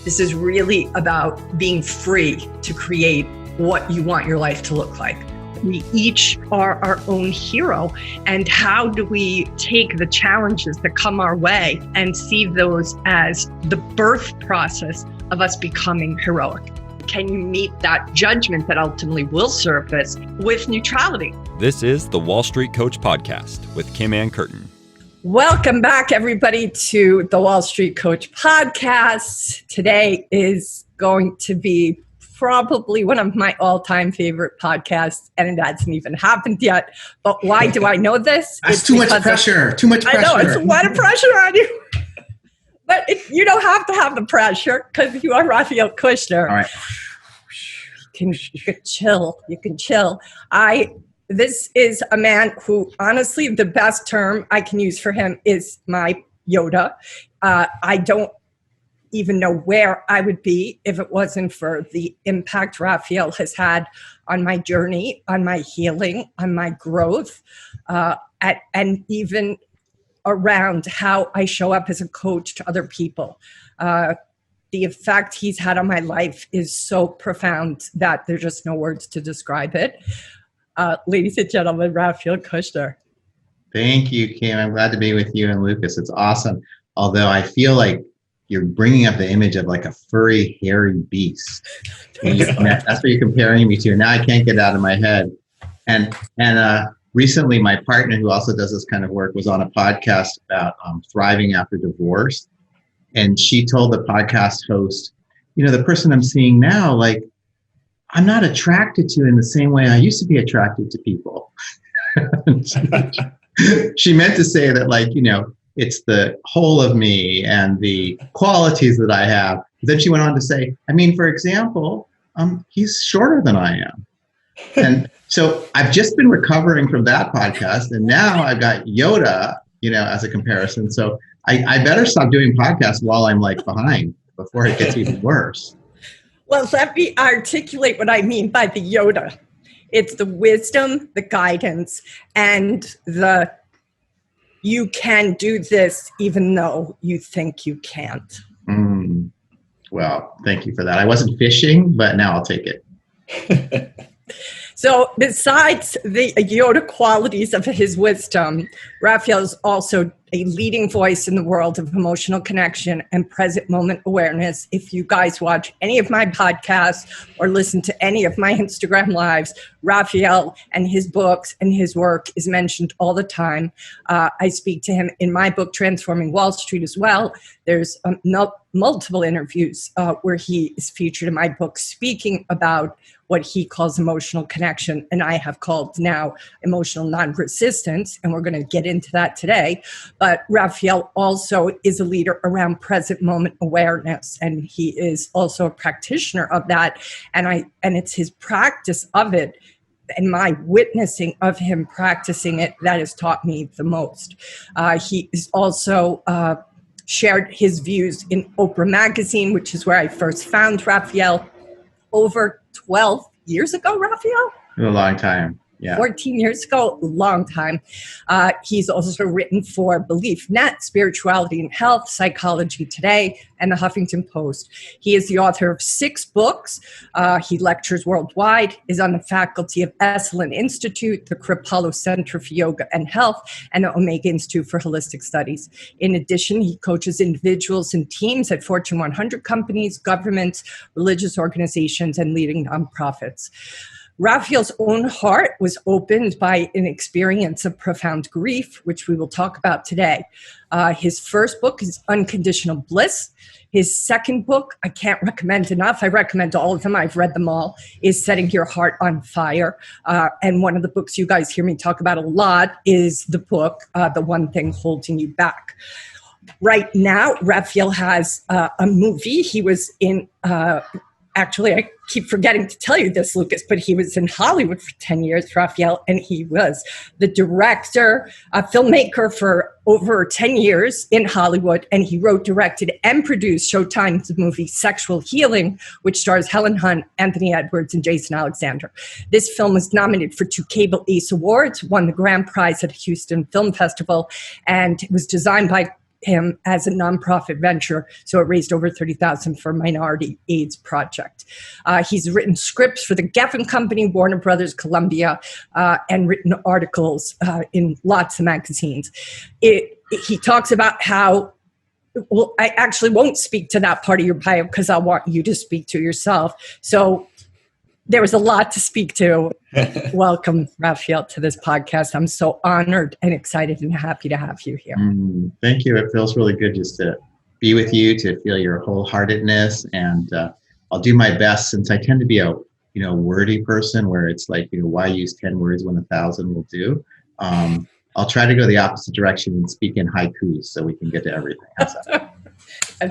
This is really about being free to create what you want your life to look like. We each are our own hero. And how do we take the challenges that come our way and see those as the birth process of us becoming heroic? Can you meet that judgment that ultimately will surface with neutrality? This is the Wall Street Coach Podcast with Ann Curtin. Welcome back, everybody, to the Wall Street Coach Podcast. Today is going to be probably one of my all-time favorite podcasts, and it hasn't even happened yet. But why do I know this? That's too much pressure. Too much pressure. I know, it's a lot of pressure on you. But you don't have to have the pressure because you are Raphael Cushnir. All right. You can chill. You can chill. This is a man who, honestly, the best term I can use for him is my Yoda. I don't even know where I would be if it wasn't for the impact Raphael has had on my journey, on my healing, on my growth, and even around how I show up as a coach to other people. The effect he's had on my life is so profound that there's just no words to describe it. Ladies and gentlemen, Raphael Cushnir. Thank you, Kim. I'm glad to be with you and Lucas. It's awesome. Although I feel like you're bringing up the image of like a furry, hairy beast. That's what you're comparing me to. Now I can't get it out of my head. And recently, my partner, who also does this kind of work, was on a podcast about thriving after divorce. And she told the podcast host, the person I'm seeing now, like, I'm not attracted to in the same way I used to be attracted to people. She meant to say that, like, it's the whole of me and the qualities that I have. Then she went on to say, for example, he's shorter than I am. And so I've just been recovering from that podcast. And now I've got Yoda, as a comparison. So I better stop doing podcasts while I'm like behind before it gets even worse. Well, let me articulate what I mean by the Yoda. It's the wisdom, the guidance, and you can do this even though you think you can't. Well, thank you for that. I wasn't fishing, but now I'll take it. So besides the Yoda qualities of his wisdom, Raphael is also a leading voice in the world of emotional connection and present moment awareness. If you guys watch any of my podcasts or listen to any of my Instagram lives, Raphael and his books and his work is mentioned all the time. I speak to him in my book, Transforming Wall Street, as well. There's multiple interviews where he is featured in my book speaking about what he calls emotional connection, and I have called now emotional non-resistance, and we're going to get into that today. But Raphael also is a leader around present moment awareness, and he is also a practitioner of that, and it's his practice of it and my witnessing of him practicing it that has taught me the most. He is also shared his views in Oprah Magazine, which is where I first found Raphael over 12 years ago, Raphael? A long time. Yeah. 14 years ago, a long time. He's also written for BeliefNet, Spirituality and Health, Psychology Today, and the Huffington Post. He is the author of 6 books. He lectures worldwide, is on the faculty of Esalen Institute, the Kripalu Center for Yoga and Health, and the Omega Institute for Holistic Studies. In addition, he coaches individuals and teams at Fortune 100 companies, governments, religious organizations, and leading nonprofits. Raphael's own heart was opened by an experience of profound grief, which we will talk about today. His first book is Unconditional Bliss. His second book, I can't recommend enough. I recommend all of them. I've read them all, is Setting Your Heart on Fire. And one of the books you guys hear me talk about a lot is the book, The One Thing Holding You Back. Right now, Raphael has a movie. He was in... Actually, I keep forgetting to tell you this, Lucas, but he was in Hollywood for 10 years, Raphael, and he was the director, a filmmaker for over 10 years in Hollywood, and he wrote, directed, and produced Showtime's movie Sexual Healing, which stars Helen Hunt, Anthony Edwards, and Jason Alexander. This film was nominated for 2 Cable Ace Awards, won the grand prize at Houston Film Festival, and it was designed by him as a nonprofit venture. So it raised over $30,000 for Minority AIDS Project. He's written scripts for the Geffen Company, Warner Brothers, Columbia, and written articles in lots of magazines. He talks about how, well, I actually won't speak to that part of your bio because I want you to speak to yourself. So there was a lot to speak to. Welcome, Raphael, to this podcast. I'm so honored and excited and happy to have you here. Thank you. It feels really good just to be with you, to feel your wholeheartedness. And I'll do my best, since I tend to be a wordy person where it's like, why use 10 words when 1,000 will do? I'll try to go the opposite direction and speak in haikus so we can get to everything. That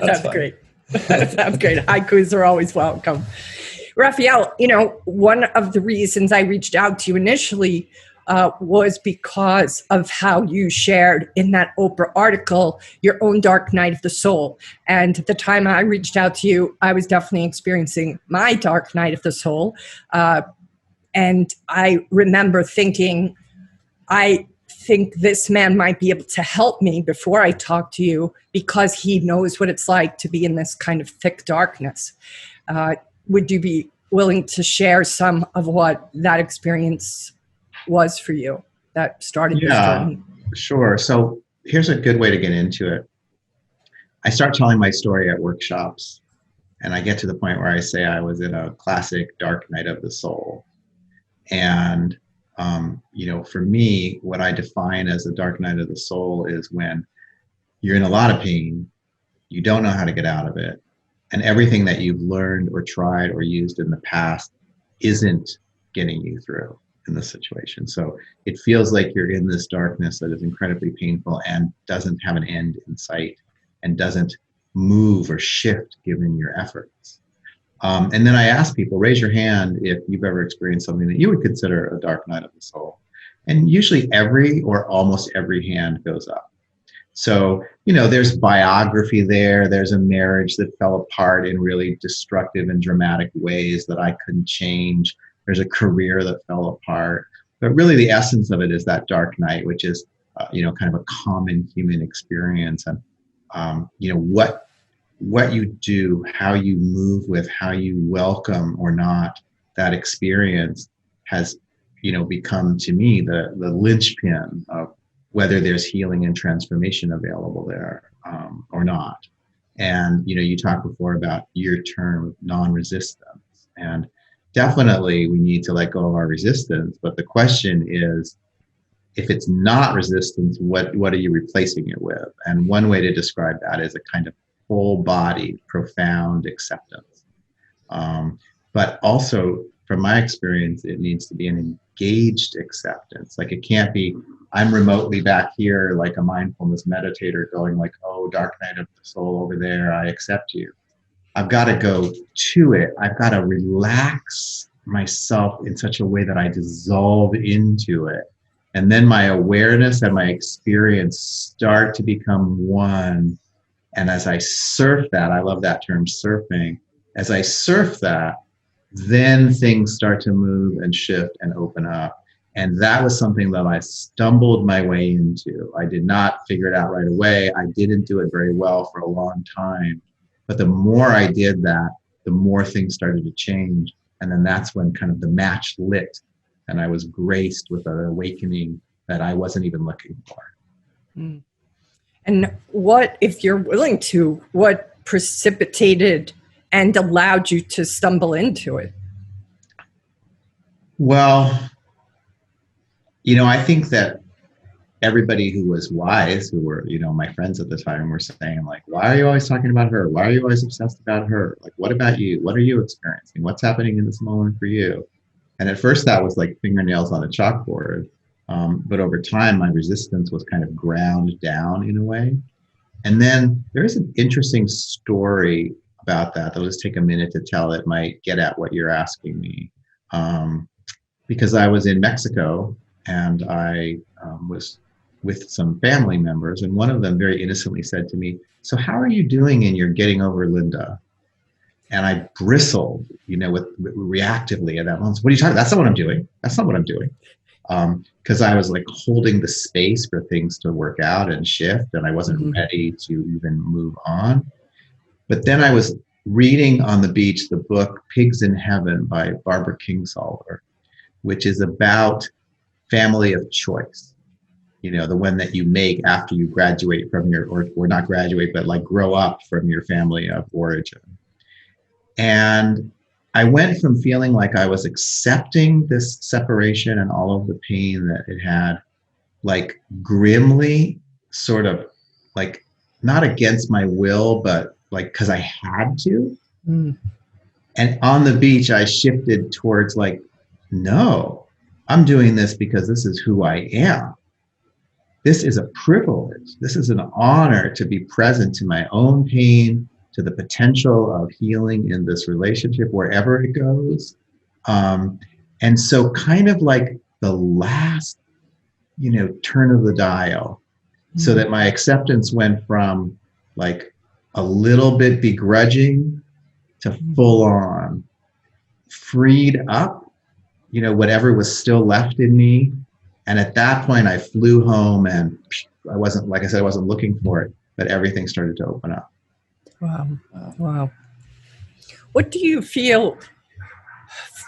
sounds great. That sounds great. Haikus are always welcome. Raphael, one of the reasons I reached out to you initially was because of how you shared in that Oprah article your own dark night of the soul. And at the time I reached out to you, I was definitely experiencing my dark night of the soul. And I remember thinking, I think this man might be able to help me before I talk to you, because he knows what it's like to be in this kind of thick darkness. Would you be willing to share some of what that experience was for you that started this journey? Sure. So here's a good way to get into it. I start telling my story at workshops, and I get to the point where I say I was in a classic dark night of the soul. And, for me, what I define as a dark night of the soul is when you're in a lot of pain, you don't know how to get out of it, and everything that you've learned or tried or used in the past isn't getting you through in this situation. So it feels like you're in this darkness that is incredibly painful and doesn't have an end in sight and doesn't move or shift given your efforts. And then I ask people, raise your hand if you've ever experienced something that you would consider a dark night of the soul. And usually every or almost every hand goes up. So, there's biography there. There's a marriage that fell apart in really destructive and dramatic ways that I couldn't change. There's a career that fell apart. But really the essence of it is that dark night, which is, kind of a common human experience. And, what you do, how you move with, how you welcome or not that experience has, become to me the linchpin of whether there's healing and transformation available there or not. And, you talked before about your term, non-resistance. And definitely we need to let go of our resistance. But the question is, if it's not resistance, what are you replacing it with? And one way to describe that is a kind of whole-bodied, profound acceptance. But also, from my experience, it needs to be an engaged acceptance. Like, it can't be, I'm remotely back here like a mindfulness meditator going like, oh, dark night of the soul over there, I accept you. I've got to go to it. I've got to relax myself in such a way that I dissolve into it. And then my awareness and my experience start to become one. And as I surf that, I love that term, surfing. As I surf that, then things start to move and shift and open up. And that was something that I stumbled my way into. I did not figure it out right away. I didn't do it very well for a long time. But the more I did that, the more things started to change. And then that's when kind of the match lit and I was graced with an awakening that I wasn't even looking for. Mm. And what, if you're willing to, what precipitated and allowed you to stumble into it? Well, I think that everybody who was wise, who were, my friends at the time, were saying like, why are you always talking about her? Why are you always obsessed about her? Like, what about you? What are you experiencing? What's happening in this moment for you? And at first that was like fingernails on a chalkboard. But over time, my resistance was kind of ground down in a way. And then there is an interesting story about that. I'll just take a minute to tell. It might get at what you're asking me. Because I was in Mexico and I was with some family members, and one of them very innocently said to me, so how are you doing in your getting over Linda? And I bristled, with reactively at that moment. What are you talking about? That's not what I'm doing. That's not what I'm doing. because I was like holding the space for things to work out and shift, and I wasn't ready to even move on. But then I was reading on the beach the book Pigs in Heaven by Barbara Kingsolver, which is about family of choice. You know, the one that you make after you graduate from your, or not graduate, but like grow up from your family of origin. And I went from feeling like I was accepting this separation and all of the pain that it had, like grimly, sort of like not against my will, but like because I had to. And on the beach, I shifted towards like, no, I'm doing this because this is who I am. This is a privilege. This is an honor to be present to my own pain, to the potential of healing in this relationship, wherever it goes. And so kind of like the last, you know, turn of the dial, so that my acceptance went from like a little bit begrudging to full on, freed up, you know, whatever was still left in me. And at that point, I flew home, and I wasn't, like I said, I wasn't looking for it, but everything started to open up. Wow. Wow. What do you feel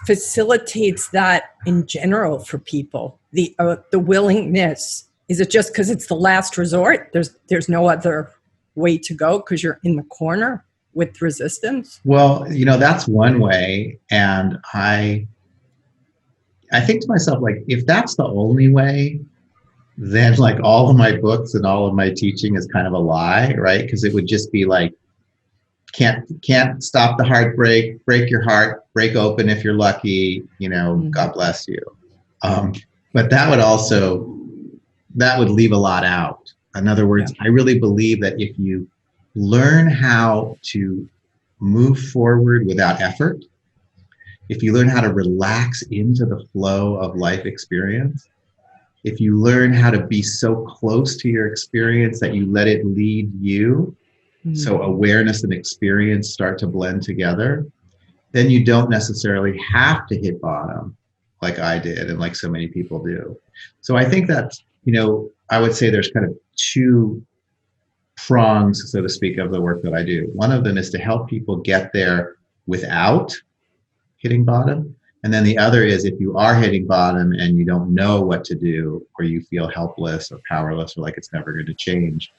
facilitates that in general for people? The willingness, is it just because it's the last resort? There's no other way to go because you're in the corner with resistance? Well, you know, that's one way. And I think to myself, like, if that's the only way, then like all of my books and all of my teaching is kind of a lie, right? Because it would just be like, can't stop the heartbreak, break your heart, break open if you're lucky, you know, God bless you. But that would leave a lot out. In other words, I really believe that if you learn how to move forward without effort, if you learn how to relax into the flow of life experience, if you learn how to be so close to your experience that you let it lead you, so awareness and experience start to blend together, then you don't necessarily have to hit bottom like I did and like so many people do. So I think that, you know, I would say there's kind of two prongs, so to speak, of the work that I do. One of them is to help people get there without hitting bottom. And then the other is if you are hitting bottom and you don't know what to do, or you feel helpless or powerless or like it's never going to change,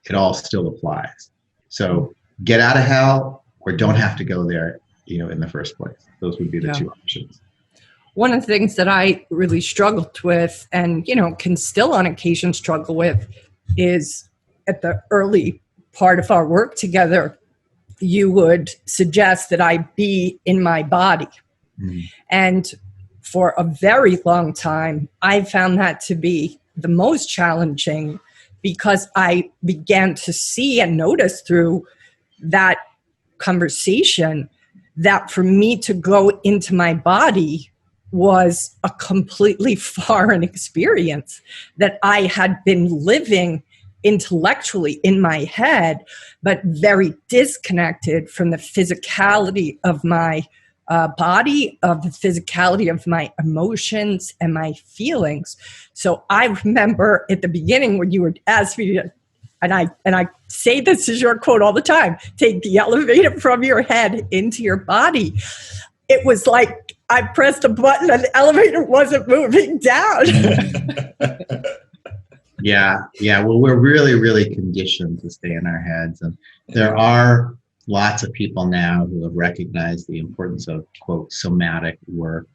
it all still applies. So get out of hell or don't have to go there, you know, in the first place. Those would be the two options. One of the things that I really struggled with, and, you know, can still on occasion struggle with, is at the early part of our work together, you would suggest that I be in my body. And for a very long time, I found that to be the most challenging, because I began to see and notice through that conversation that for me to go into my body was a completely foreign experience, that I had been living intellectually in my head, but very disconnected from the physicality of my body, of the physicality of my emotions and my feelings. So I remember at the beginning when you were asking me, and I say this is your quote all the time, take the elevator from your head into your body. It was like I pressed a button and the elevator wasn't moving down. Yeah. Well, we're really, really conditioned to stay in our heads. And there are lots of people now who have recognized the importance of, quote, somatic work.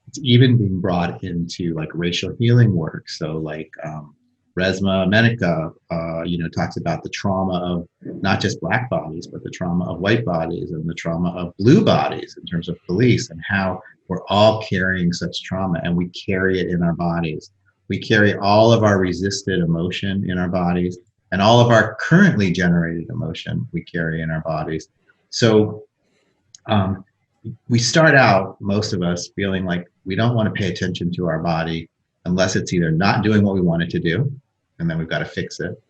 It's even being brought into like racial healing work. So like Resmaa Menakem, talks about the trauma of not just Black bodies, but the trauma of white bodies and the trauma of blue bodies in terms of police, and how we're all carrying such trauma and we carry it in our bodies. We carry all of our resisted emotion in our bodies, and all of our currently generated emotion we carry in our bodies. So we start out, most of us, feeling like we don't want to pay attention to our body unless it's either not doing what we want it to do, and then we've got to fix it,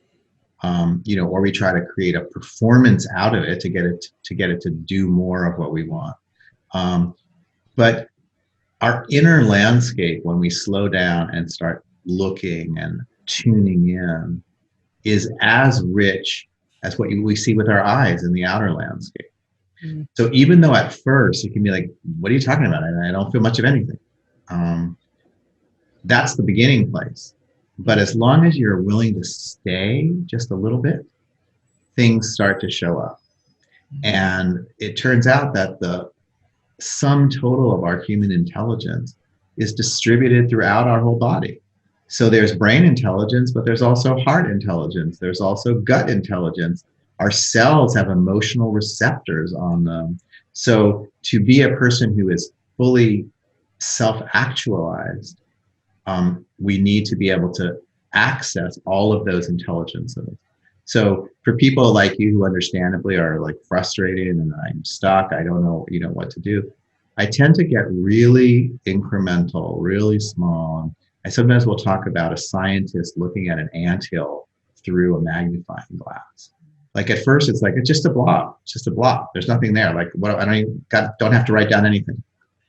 or we try to create a performance out of it to get it to do more of what we want. But our inner landscape, when we slow down and start looking and tuning in, is as rich as what we see with our eyes in the outer landscape. Mm. So even though at first you can be like, what are you talking about? I don't feel much of anything. That's the beginning place. But as long as you're willing to stay just a little bit, things start to show up. And it turns out that the sum total of our human intelligence is distributed throughout our whole body. So there's brain intelligence, but there's also heart intelligence. There's also gut intelligence. Our cells have emotional receptors on them. So to be a person who is fully self-actualized, we need to be able to access all of those intelligences. So for people like you who understandably are like frustrated and I'm stuck, I don't know, what to do, I tend to get really incremental, really small. I sometimes will talk about a scientist looking at an anthill through a magnifying glass. Like at first it's like, it's just a blob. It's just a blob. There's nothing there. Like, what? Don't have to write down anything.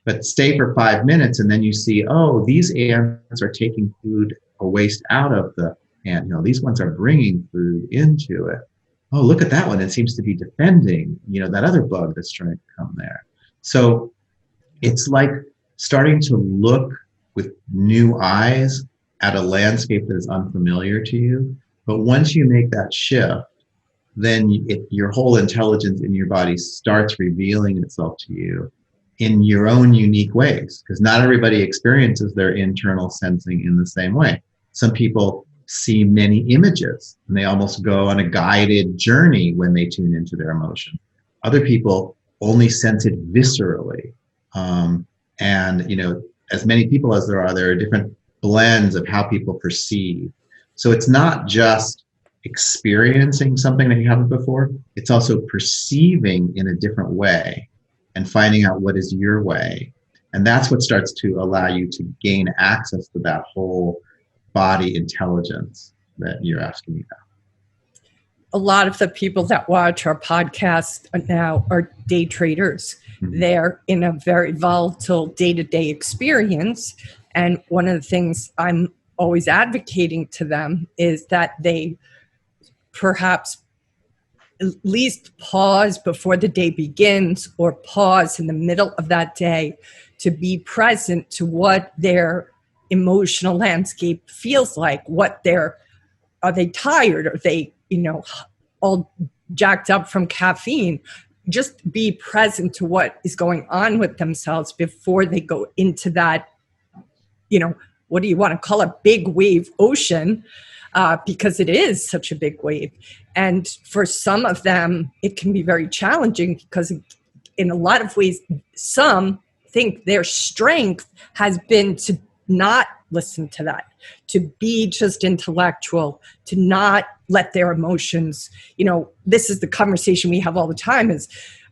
But stay for 5 minutes and then you see, oh, these ants are taking food or waste out of the ant. These ones are bringing food into it. Oh, look at that one. It seems to be defending, that other bug that's trying to come there. So it's like starting to look with new eyes at a landscape that is unfamiliar to you. But once you make that shift, then your whole intelligence in your body starts revealing itself to you in your own unique ways, because not everybody experiences their internal sensing in the same way. Some people see many images and they almost go on a guided journey when they tune into their emotion. Other people only sense it viscerally. And, as many people as there are different blends of how people perceive. So it's not just experiencing something that you haven't before, it's also perceiving in a different way and finding out what is your way. And that's what starts to allow you to gain access to that whole body intelligence that you're asking me about. A lot of the people that watch our podcast now are day traders. Mm-hmm. They're in a very volatile day-to-day experience. And one of the things I'm always advocating to them is that they perhaps at least pause before the day begins or pause in the middle of that day to be present to what their emotional landscape feels like. Are they tired? Are they, all jacked up from caffeine? Just be present to what is going on with themselves before they go into that, what do you want to call a big wave ocean? Because it is such a big wave. And for some of them, it can be very challenging because in a lot of ways, some think their strength has been to not listen to that, to be just intellectual, to not let their emotions, this is the conversation we have all the time is,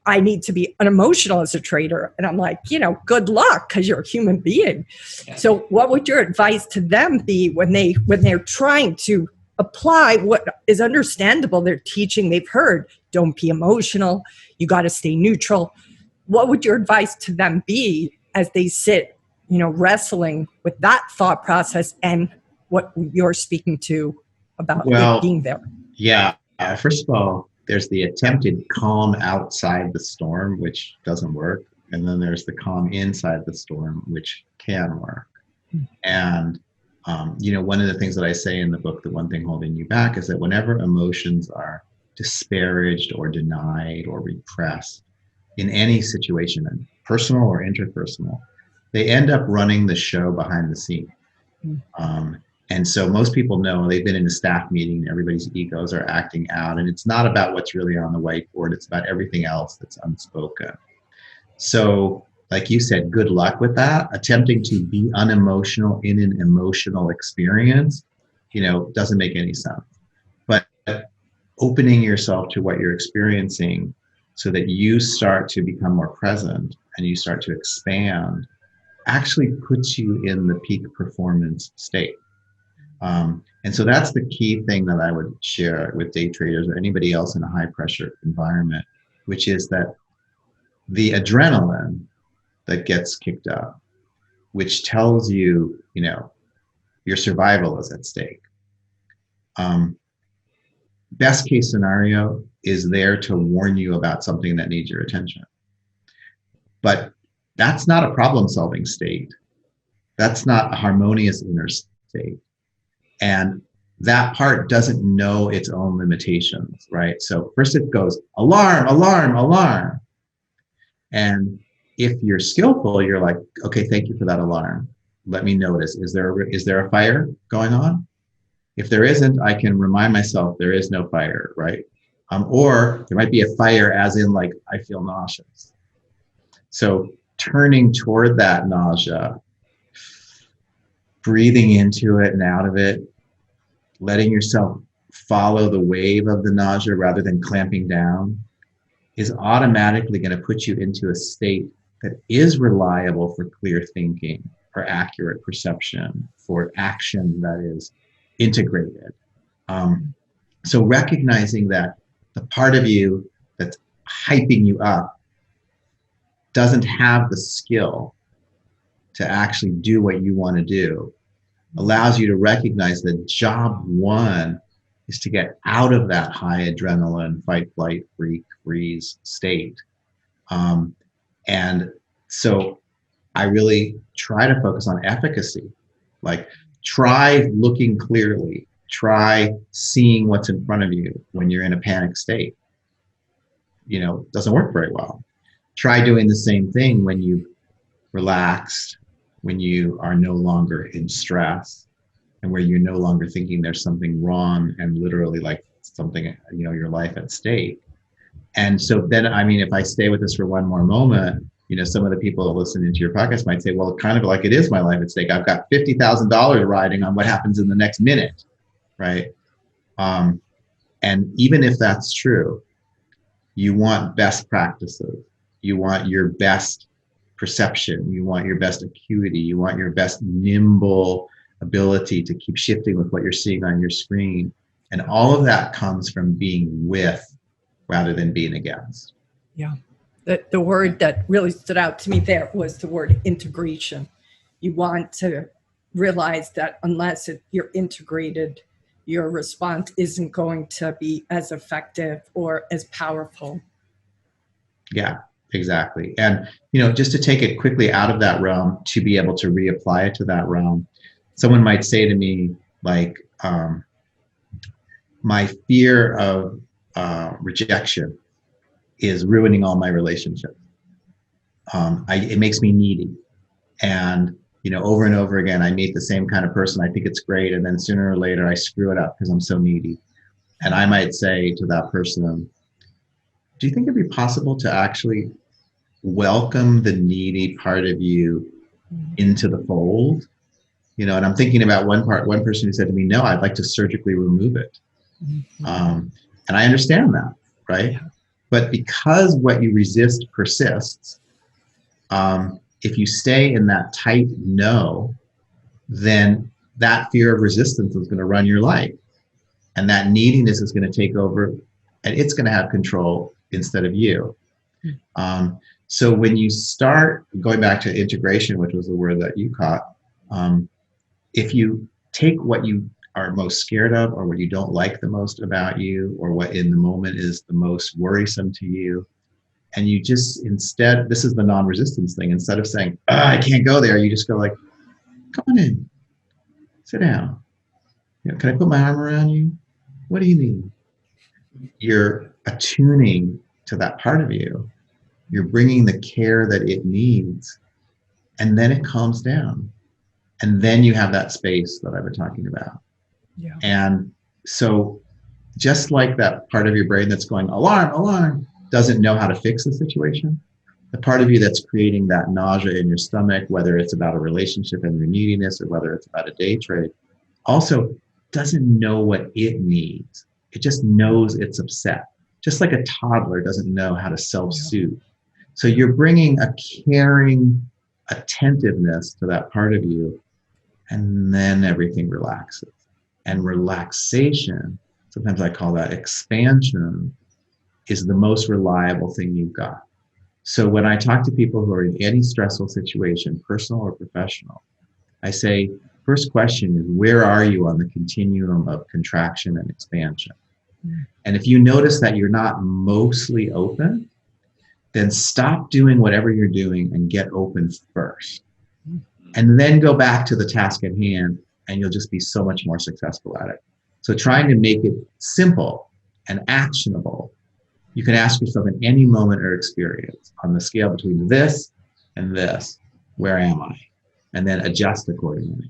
I need to be unemotional as a trader. And I'm like, good luck, because you're a human being. Yeah. So what would your advice to them be when they're trying to apply what is understandable, they're teaching, they've heard, don't be emotional, you got to stay neutral. What would your advice to them be as they sit, wrestling with that thought process and what you're speaking to about being there? Yeah. First of all, there's the attempted calm outside the storm, which doesn't work. And then there's the calm inside the storm, which can work. And, one of the things that I say in the book, The One Thing Holding You Back, is that whenever emotions are disparaged or denied or repressed in any situation, personal or interpersonal, they end up running the show behind the scene. And so most people know they've been in a staff meeting, everybody's egos are acting out, and it's not about what's really on the whiteboard, it's about everything else that's unspoken. So, like you said, good luck with that. Attempting to be unemotional in an emotional experience, doesn't make any sense. But opening yourself to what you're experiencing so that you start to become more present and you start to expand actually puts you in the peak performance state. And so that's the key thing that I would share with day traders or anybody else in a high pressure environment, which is that the adrenaline that gets kicked up which tells you, your survival is at stake. Best case scenario is there to warn you about something that needs your attention. But that's not a problem-solving state. That's not a harmonious inner state. And that part doesn't know its own limitations, right? So first it goes, alarm, alarm, alarm. And if you're skillful, you're like, okay, thank you for that alarm. Let me notice, is there a fire going on? If there isn't, I can remind myself there is no fire, right? Or there might be a fire as in like, I feel nauseous. So turning toward that nausea, breathing into it and out of it, letting yourself follow the wave of the nausea rather than clamping down is automatically going to put you into a state that is reliable for clear thinking, for accurate perception, for action that is integrated. So recognizing that the part of you that's hyping you up doesn't have the skill to actually do what you want to do allows you to recognize that job one is to get out of that high adrenaline, fight, flight, freeze state. And so I really try to focus on efficacy. Like, try looking clearly, try seeing what's in front of you when you're in a panic state. Doesn't work very well. Try doing the same thing when you've relaxed, when you are no longer in stress, and where you're no longer thinking there's something wrong and literally like something, your life at stake. And so then, if I stay with this for one more moment, some of the people listening to your podcast might say, well, kind of like it is my life at stake. I've got $50,000 riding on what happens in the next minute, right? And even if that's true, you want best practices. You want your best perception. You want your best acuity. You want your best nimble ability to keep shifting with what you're seeing on your screen. And all of that comes from being with rather than being against. Yeah. The word that really stood out to me there was the word integration. You want to realize that unless you're integrated, your response isn't going to be as effective or as powerful. Yeah, exactly. And, just to take it quickly out of that realm to be able to reapply it to that realm, someone might say to me, like, my fear of rejection is ruining all my relationships. It makes me needy. And, over and over again, I meet the same kind of person. I think it's great. And then sooner or later, I screw it up because I'm so needy. And I might say to that person, do you think it'd be possible to actually welcome the needy part of you into the fold? And I'm thinking about one person who said to me, no, I'd like to surgically remove it. And I understand that, right? Yeah. But because what you resist persists, if you stay in that tight no, then that fear of resistance is going to run your life. And that neediness is going to take over, and it's going to have control instead of you. So when you start going back to integration, which was the word that you caught, if you take what you are most scared of, or what you don't like the most about you, or what in the moment is the most worrisome to you, and you just instead, this is the non-resistance thing, instead of saying, I can't go there, you just go like, come on in, sit down. Can I put my arm around you? What do you need? You're attuning to that part of you. You're bringing the care that it needs, and then it calms down. And then you have that space that I've been talking about. Yeah. And so just like that part of your brain that's going, alarm, alarm, doesn't know how to fix the situation, the part of you that's creating that nausea in your stomach, whether it's about a relationship and your neediness, or whether it's about a day trade, also doesn't know what it needs. It just knows it's upset. Just like a toddler doesn't know how to self-soothe. So you're bringing a caring attentiveness to that part of you, and then everything relaxes. And relaxation, sometimes I call that expansion, is the most reliable thing you've got. So when I talk to people who are in any stressful situation, personal or professional, I say, first question is, where are you on the continuum of contraction and expansion? And if you notice that you're not mostly open, then stop doing whatever you're doing and get open first. And then go back to the task at hand, and you'll just be so much more successful at it. So trying to make it simple and actionable, you can ask yourself in any moment or experience, on the scale between this and this, where am I? And then adjust accordingly.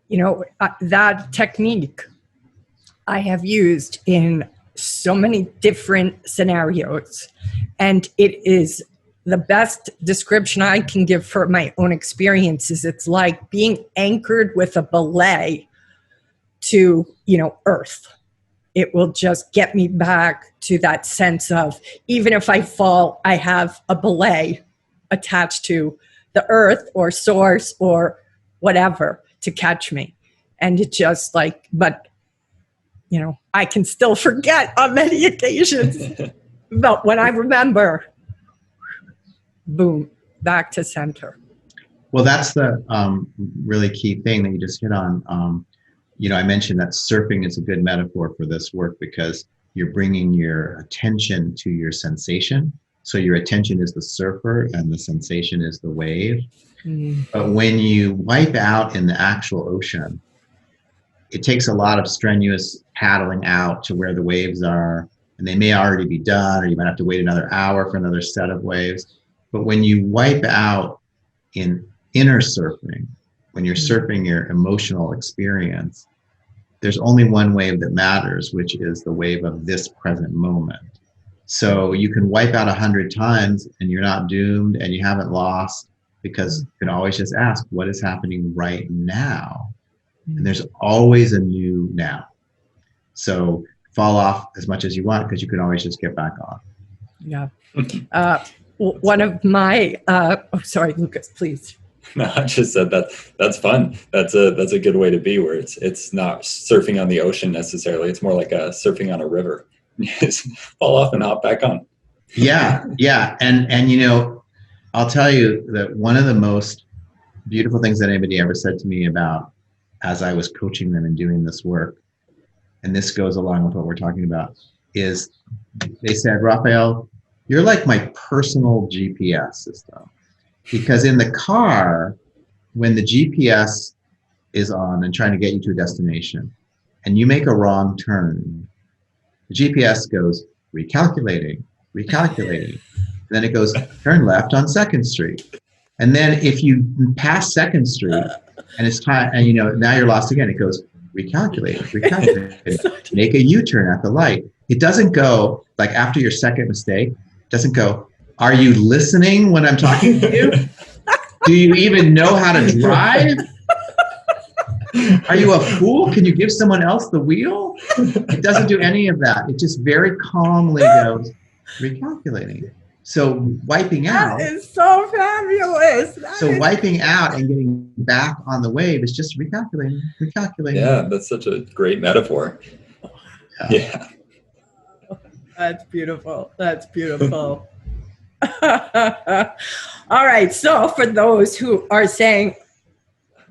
You know, that technique I have used in so many different scenarios, and it is the best description I can give for my own experiences. It's like being anchored with a belay to, earth. It will just get me back to that sense of, even if I fall, I have a belay attached to the earth or source or whatever to catch me. And it just but I can still forget on many occasions. But when I remember, boom, back to center. Well, that's the really key thing that you just hit on. I mentioned that surfing is a good metaphor for this work because you're bringing your attention to your sensation. So your attention is the surfer and the sensation is the wave. But when you wipe out in the actual ocean, it takes a lot of strenuous paddling out to where the waves are, and they may already be done, or you might have to wait another hour for another set of waves. But when you wipe out in inner surfing, when you're surfing your emotional experience, there's only one wave that matters, which is the wave of this present moment. So you can wipe out 100 times and you're not doomed and you haven't lost, because you can always just ask, what is happening right now? And there's always a new now. So fall off as much as you want, because you can always just get back on. Yeah. One of my, sorry, Lucas, please. No, I just said that's fun. That's a good way to be, where it's not surfing on the ocean necessarily. It's more like surfing on a river. Just fall off and hop back on. Yeah. And I'll tell you that one of the most beautiful things that anybody ever said to me about, as I was coaching them and doing this work, and this goes along with what we're talking about, is they said, Raphael, you're like my personal GPS system. Because in the car, when the GPS is on and trying to get you to a destination, and you make a wrong turn, the GPS goes recalculating. And then it goes turn left on 2nd Street. And then if you pass 2nd Street and it's time, and now you're lost again, it goes recalculate. Make a U-turn at the light. It doesn't go, like after your second mistake, it doesn't go, are you listening when I'm talking to you? Do you even know how to drive? Are you a fool? Can you give someone else the wheel? It doesn't do any of that. It just very calmly goes recalculating. So wiping out. That is so fabulous. Wiping out and getting back on the wave is just recalculating. Yeah, that's such a great metaphor. Yeah. That's beautiful. All right. So for those who are saying,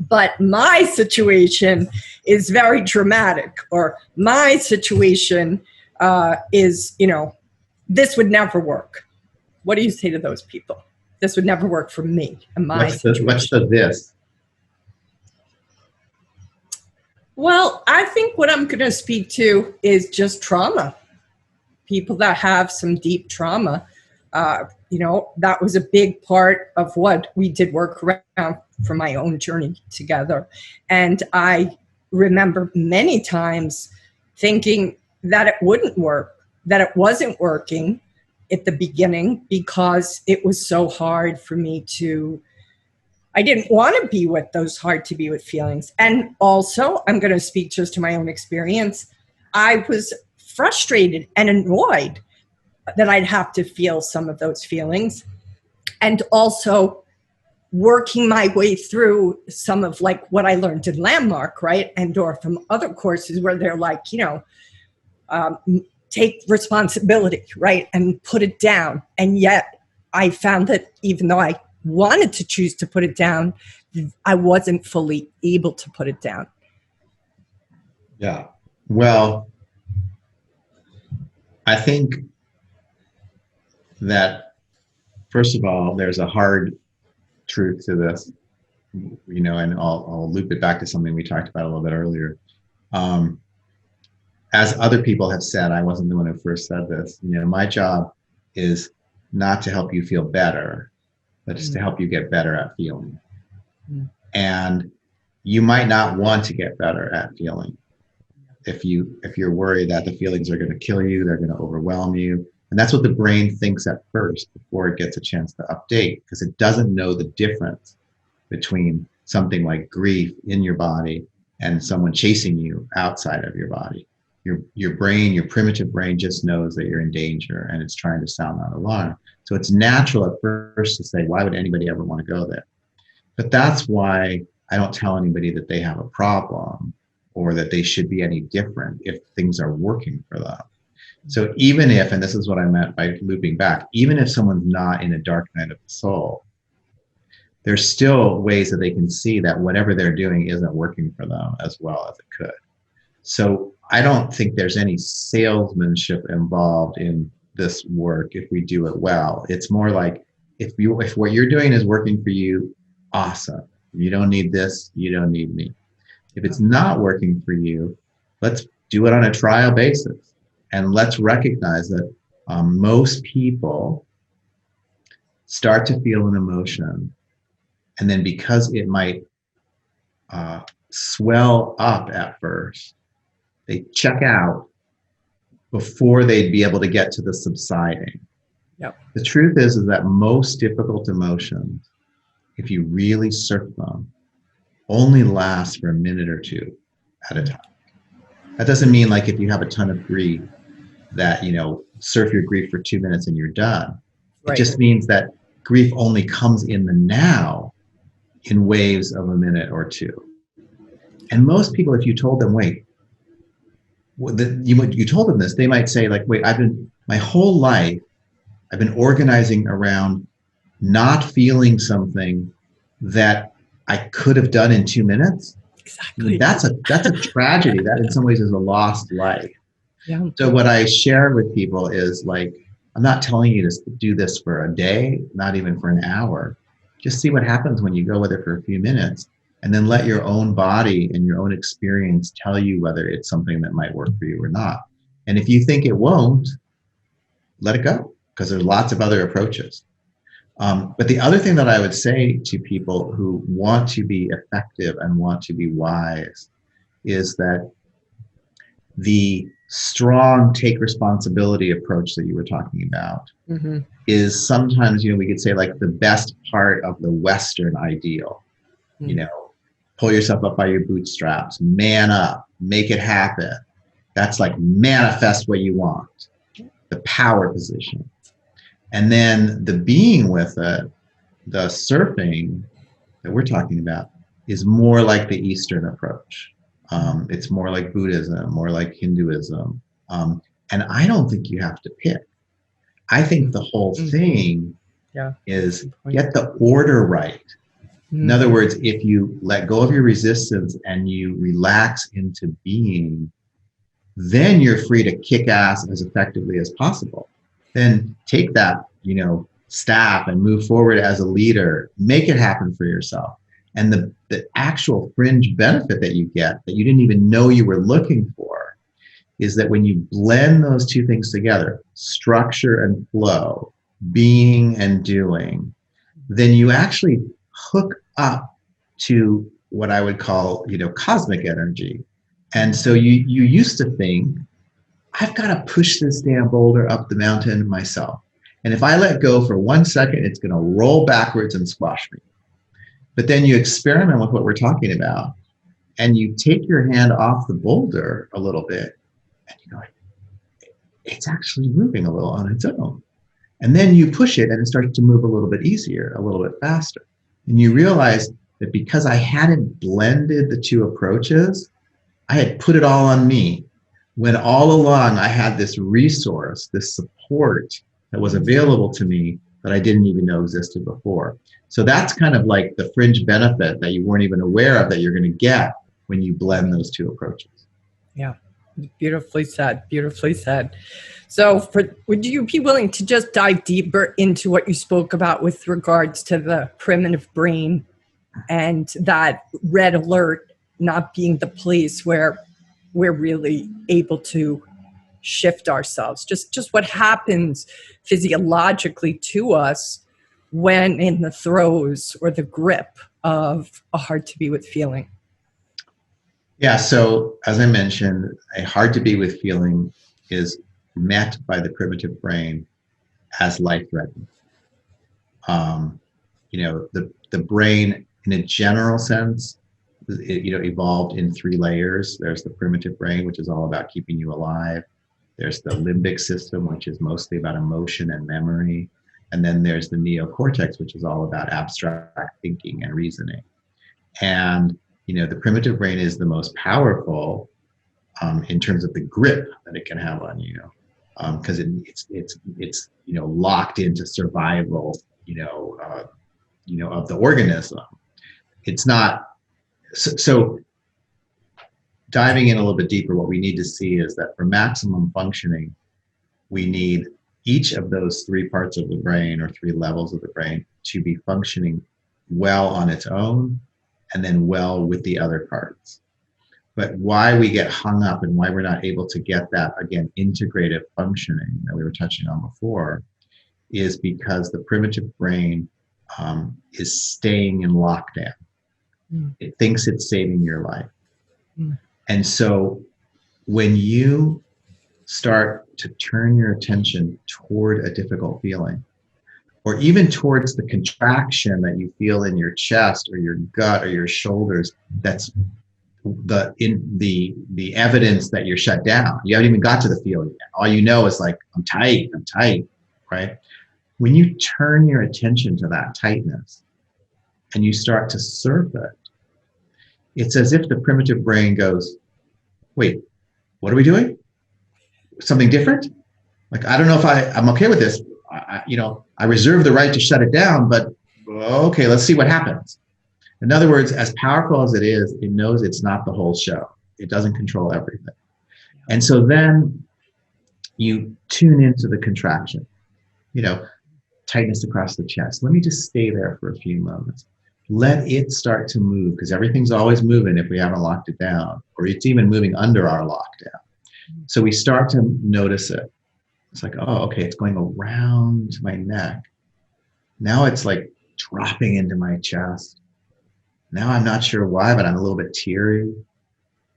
but my situation is very dramatic, or my situation is, this would never work. What do you say to those people? This would never work for me and my situation. What's the this? Well, I think what I'm going to speak to is just trauma. People that have some deep trauma. That was a big part of what we did work around for my own journey together. And I remember many times thinking that it wouldn't work, that it wasn't working at the beginning, because it was so hard for me I didn't want to be with those hard to be with feelings. And also, I'm going to speak just to my own experience. I was frustrated and annoyed that I'd have to feel some of those feelings, and also working my way through some of what I learned in Landmark, right? And or from other courses where they're take responsibility, right, and put it down. And yet I found that even though I wanted to choose to put it down, I wasn't fully able to put it down. Yeah. Well, I think that, first of all, there's a hard truth to this, and I'll loop it back to something we talked about a little bit earlier. As other people have said, I wasn't the one who first said this, my job is not to help you feel better, but it's to help you get better at feeling. And you might not want to get better at feeling. If you're worried that the feelings are going to kill you, they're going to overwhelm you. And that's what the brain thinks at first before it gets a chance to update, because it doesn't know the difference between something like grief in your body and someone chasing you outside of your body. Your brain, your primitive brain, just knows that you're in danger and it's trying to sound that alarm. So it's natural at first to say, why would anybody ever want to go there? But that's why I don't tell anybody that they have a problem or that they should be any different if things are working for them. So even if, and this is what I meant by looping back, even if someone's not in a dark night of the soul, there's still ways that they can see that whatever they're doing isn't working for them as well as it could. So I don't think there's any salesmanship involved in this work if we do it well. It's more like if what you're doing is working for you, awesome. You don't need this, you don't need me. If it's not working for you, let's do it on a trial basis. And let's recognize that most people start to feel an emotion. And then because it might swell up at first, they check out before they'd be able to get to the subsiding. Yep. The truth is that most difficult emotions, if you really surf them, only last for a minute or two at a time. That doesn't mean like if you have a ton of grief that, surf your grief for 2 minutes and you're done. Right. It just means that grief only comes in the now in waves of a minute or two. And most people, if you told them, wait, you told them this, they might say like, wait, my whole life, I've been organizing around not feeling something that I could have done in 2 minutes. Exactly. That's a tragedy. That in some ways is a lost life. Yeah. So what I share with people is like, I'm not telling you to do this for a day, not even for an hour. Just see what happens when you go with it for a few minutes, and then let your own body and your own experience tell you whether it's something that might work for you or not. And if you think it won't, let it go, because there's lots of other approaches. But the other thing that I would say to people who want to be effective and want to be wise is that the strong take responsibility approach that you were talking about is sometimes, we could say like the best part of the Western ideal. Pull yourself up by your bootstraps, man up, make it happen. That's like manifest what you want, the power position. And then the being with it, the surfing that we're talking about, is more like the Eastern approach. It's more like Buddhism, more like Hinduism. And I don't think you have to pick. I think the whole thing is get the order right. In other words, if you let go of your resistance and you relax into being, then you're free to kick ass as effectively as possible. Then take that, staff and move forward as a leader, make it happen for yourself. And the actual fringe benefit that you get that you didn't even know you were looking for is that when you blend those two things together, structure and flow, being and doing, then you actually hook up to what I would call, cosmic energy. And so you used to think, I've got to push this damn boulder up the mountain myself. And if I let go for 1 second, it's going to roll backwards and squash me. But then you experiment with what we're talking about, and you take your hand off the boulder a little bit, and you go, it's actually moving a little on its own. And then you push it, and it starts to move a little bit easier, a little bit faster. And you realize that because I hadn't blended the two approaches, I had put it all on me. when all along I had this resource, this support that was available to me that I didn't even know existed before. So that's kind of like the fringe benefit that you weren't even aware of that you're going to get when you blend those two approaches. Yeah, beautifully said, beautifully said. So would you be willing to just dive deeper into what you spoke about with regards to the primitive brain and that red alert not being the place where we're really able to shift ourselves? Just what happens physiologically to us when in the throes or the grip of a hard to be with feeling. Yeah, so as I mentioned, a hard to be with feeling is met by the primitive brain as life-threatening. The brain, in a general sense, evolved in three layers. There's the primitive brain, which is all about keeping you alive. There's the limbic system, which is mostly about emotion and memory. And then there's the neocortex, which is all about abstract thinking and reasoning. And the primitive brain is the most powerful in terms of the grip that it can have on you, because it's locked into survival, of the organism. It's not so. Diving in a little bit deeper, what we need to see is that for maximum functioning, we need each of those three parts of the brain or three levels of the brain to be functioning well on its own and then well with the other parts. But why we get hung up and why we're not able to get that, again, integrative functioning that we were touching on before is because the primitive brain is staying in lockdown. It thinks it's saving your life. And so when you start to turn your attention toward a difficult feeling, or even towards the contraction that you feel in your chest or your gut or your shoulders, that's the evidence that you're shut down. You haven't even got to the feeling yet. All you know is like, I'm tight, right? When you turn your attention to that tightness and you start to surf it, it's as if the primitive brain goes, wait, what are we doing? Something different? Like, I don't know if I'm okay with this. I reserve the right to shut it down, but okay, let's see what happens. In other words, as powerful as it is, it knows it's not the whole show. It doesn't control everything. And so then you tune into the contraction, tightness across the chest. Let me just stay there for a few moments. Let it start to move, because everything's always moving if we haven't locked it down, or it's even moving under our lockdown. So we start to notice it. It's like, oh, okay, it's going around my neck. Now it's like dropping into my chest. Now I'm not sure why, but I'm a little bit teary.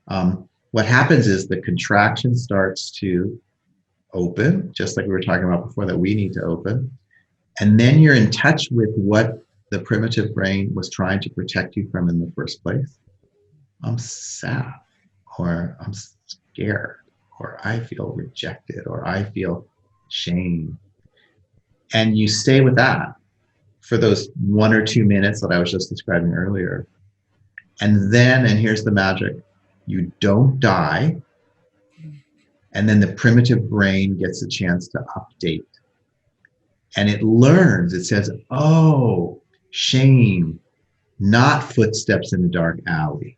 What happens is the contraction starts to open, just like we were talking about before, that we need to open. And then you're in touch with what the primitive brain was trying to protect you from in the first place. I'm sad, or I'm scared, or I feel rejected, or I feel shame. And you stay with that for those 1 or 2 minutes that I was just describing earlier. And then, and here's the magic, you don't die. And then the primitive brain gets a chance to update. And it learns, it says, oh, shame, not footsteps in a dark alley.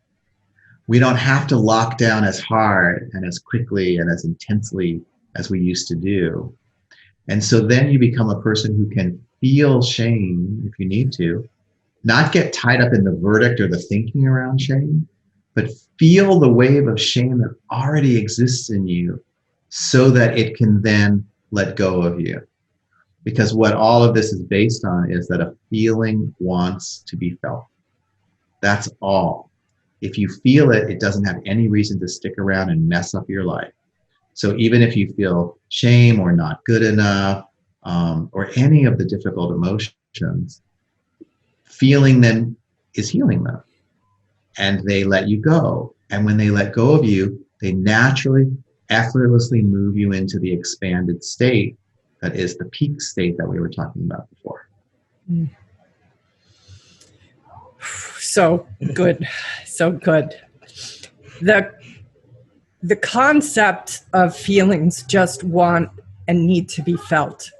We don't have to lock down as hard and as quickly and as intensely as we used to do. And so then you become a person who can feel shame if you need to, not get tied up in the verdict or the thinking around shame, but feel the wave of shame that already exists in you so that it can then let go of you. Because what all of this is based on is that a feeling wants to be felt. That's all. If you feel it, it doesn't have any reason to stick around and mess up your life. So even if you feel shame or not good enough, or any of the difficult emotions, feeling them is healing them. And they let you go. And when they let go of you, they naturally, effortlessly move you into the expanded state that is the peak state that we were talking about before. So good. So good. the concept of feelings just want and need to be felt.